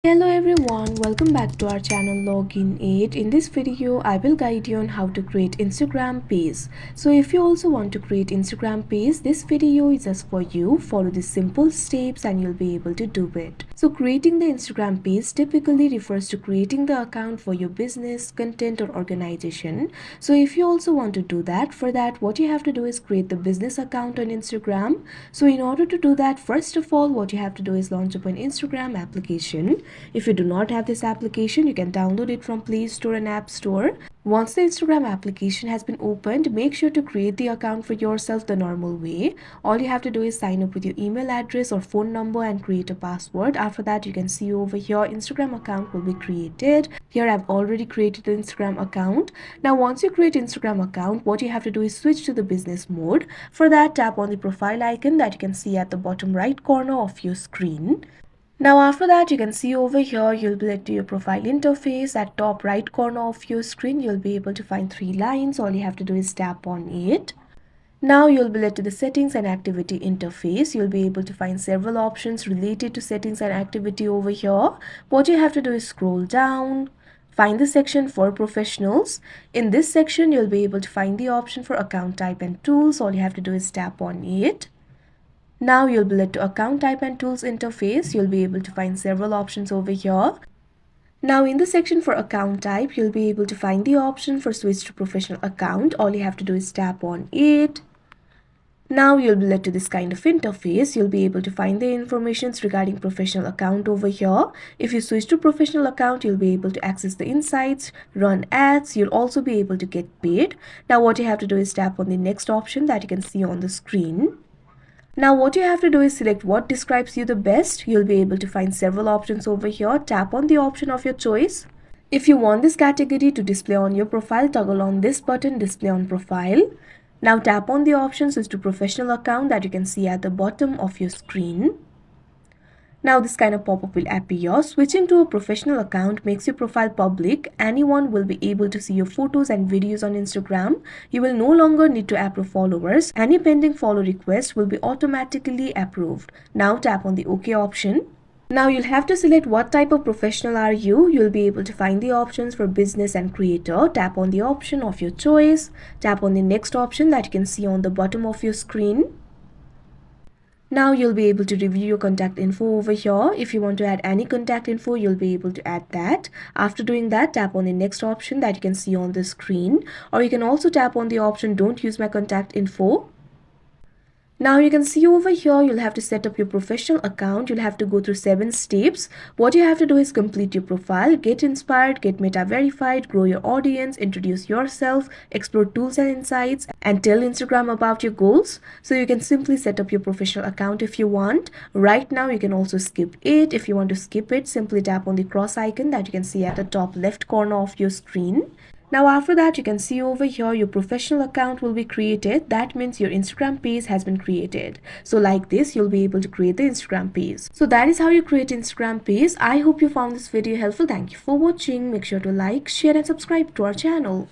Hello everyone, welcome back to our channel Login 8. In this video, I will guide you on how to create Instagram page. So if you also want to create Instagram page, this video is just for you. Follow the simple steps and you'll be able to do it. So creating the Instagram page typically refers to creating the account for your business, content or organization. So if you also want to do that, for that what you have to do is create the business account on Instagram. So in order to do that, first of all, what you have to do is launch up an Instagram application. If you do not have this application, you can download it from Play Store and App Store. Once the Instagram application has been opened, make sure to create the account for yourself the normal way. All you have to do is sign up with your email address or phone number and create a password. After that, you can see over here, Instagram account will be created. Here I've already created the Instagram account. Now once you create Instagram account, what you have to do is switch to the business mode. For that, tap on the profile icon that you can see at the bottom right corner of your screen. Now after that, you can see over here, you'll be led to your profile interface. At top right corner of your screen, you'll be able to find three lines. All you have to do is tap on it. Now you'll be led to the settings and activity interface. You'll be able to find several options related to settings and activity over here. What you have to do is scroll down, find the section for professionals. In this section, you'll be able to find the option for account type and tools. All you have to do is tap on it. Now you'll be led to account type and tools interface. You'll be able to find several options over here. Now in the section for account type, you'll be able to find the option for switch to professional account. All you have to do is tap on it. Now you'll be led to this kind of interface. You'll be able to find the information regarding professional account over here. If you switch to professional account, you'll be able to access the insights, run ads. You'll also be able to get paid. Now what you have to do is tap on the next option that you can see on the screen. Now what you have to do is select what describes you the best. You'll be able to find several options over here. Tap on the option of your choice. If you want this category to display on your profile, toggle on this button, display on profile. Now tap on the option switch to professional account that you can see at the bottom of your screen. Now this kind of pop-up will appear. Switching to a professional account makes your profile public. Anyone will be able to see your photos and videos on Instagram. You will no longer need to approve followers. Any pending follow request will be automatically approved. Now tap on the OK option. Now you'll have to select what type of professional are you. You'll be able to find the options for business and creator. Tap on the option of your choice. Tap on the next option that you can see on the bottom of your screen. Now you'll be able to review your contact info over here. If you want to add any contact info, you'll be able to add that. After doing that, tap on the next option that you can see on the screen. Or you can also tap on the option don't use my contact info. Now you can see over here, you'll have to set up your professional account. You'll have to go through 7 steps. What you have to do is complete your profile, get inspired, get meta verified, grow your audience, introduce yourself, explore tools and insights, and tell Instagram about your goals. So you can simply set up your professional account if you want. Right now, you can also skip it. If you want to skip it, simply tap on the cross icon that you can see at the top left corner of your screen. Now after that, you can see over here your professional account will be created. That means your Instagram page has been created. So like this, you'll be able to create the Instagram page. So that is how you create Instagram page. I hope you found this video helpful. Thank you for watching. Make sure to like, share and subscribe to our channel.